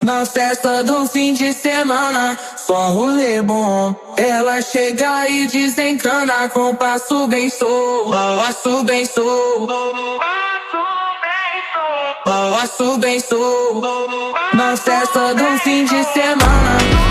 Na festa do fim de semana, só um rolê bom. Ela chega e desencana com passo bem solto, passo bem solto, passo bem solto. Na festa do fim de semana.